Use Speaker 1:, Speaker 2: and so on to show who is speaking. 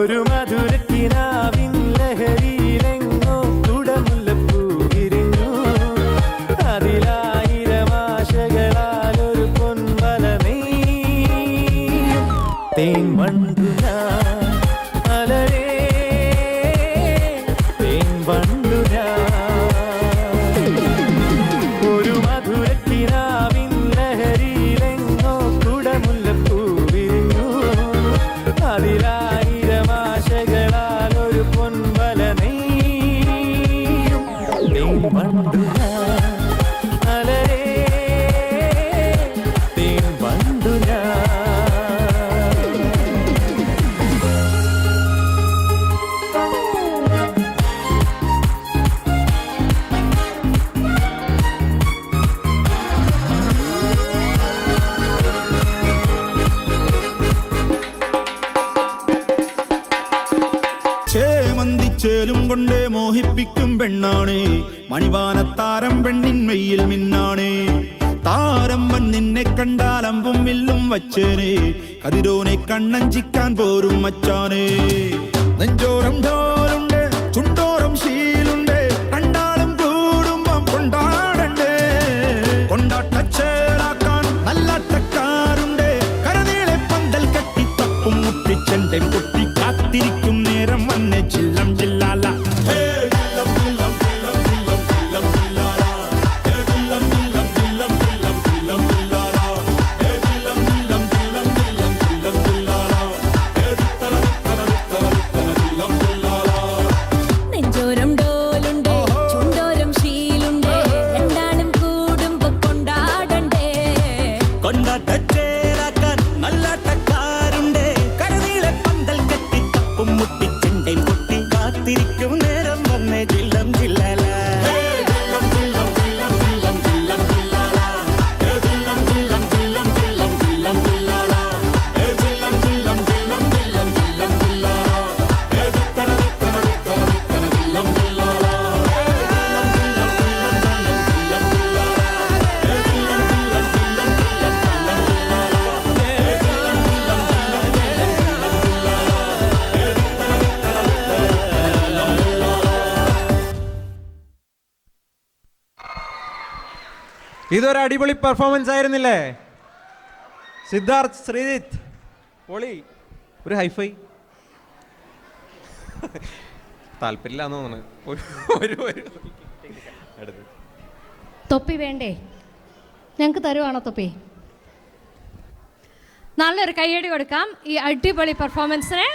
Speaker 1: ഒരു മധുരക്കിനാവിൻ ലഹരിയിലെങ്ങോ കുടമുല്ലപ്പൂ വിരിഞ്ഞു. അതിലായിരം ആശകളാൽ ഒരു പൊൻവല നെയ്യും തേൻ വണ്ടു ഞാൻ അലരേ തേൻ വണ്ടു ഞാൻ. ഒരു മധുരക്കിനാവിൻ ലഹരിയിലെങ്ങോ കുടമുല്ലപ്പൂ വിരിഞ്ഞു. അതിലായിരം ആശകളാൽ ഒരു പൊൻവല നെയ്യും തേൻ വണ്ടു ഞാൻ അലരേ തേൻ വണ്ടു ഞാൻ.
Speaker 2: ചേലും കൊണ്ടേ മോഹിപ്പിക്കും പെണ്ണാണേ, മണിവാനത്താരം പെണ്ണിൻ മെയ്യിൽ മിന്നാണേ. താരം നിന്നെ കണ്ടാൽ അമ്പും വില്ലും വച്ചേനെ, കതിരോനെ കണ്ണഞ്ചിക്കാൻ പോരും മച്ചാനേ. നെഞ്ചോരം ഡോലുണ്ട് ചുണ്ടോരം ശീലുണ്ട്, കണ്ടാലും കൂടുമ്പം കൊണ്ടാടണ്ടേ. കൊണ്ടാട്ടച്ചേലാക്കാൻ നല്ലാട്ടക്കാരുണ്ട്, കരനീളെ പന്തൽ കെട്ടി തപ്പും മുട്ടിച്ചെന്റെ കുട്ടി കാത്തിരിക്കും നേരം വന്നെ ചില്ലം ചില്ലാല.
Speaker 3: നെഞ്ചോരം ഡോലുണ്ട് ചുണ്ടോരം ശീലുണ്ട്, രണ്ടാളും കൂടുമ്പോ കൊണ്ടാടണ്ടേ.
Speaker 2: കൊണ്ടാട്ടച്ചേലാക്കാൻ നല്ലാട്ടക്കാരുണ്ട്, കരനീളെ പന്തൽ കെട്ടി തപ്പും മുട്ടിച്ചെന്റെ കുട്ടി കാത്തിരിക്കും നേരം വന്നെ ചില്ലം ചില്ലാല.
Speaker 4: ഇതൊരു അടിപൊളി പെർഫോമൻസ് ആയിരുന്നില്ലേ? സിദ്ധാർത്ഥ്, ശ്രീജിത്ത്, പൊളി. ഒരു ഹൈഫൈ. താല്പര്യമില്ലാന്ന് തോന്നുന്നു. അടുത്ത്
Speaker 5: തൊപ്പി വേണ്ടേ? ഞങ്ങൾക്ക് തരുവാണോ തൊപ്പി? നല്ലൊരു കയ്യടി കൊടുക്കാം ഈ അടിപൊളി പെർഫോമൻസിന്.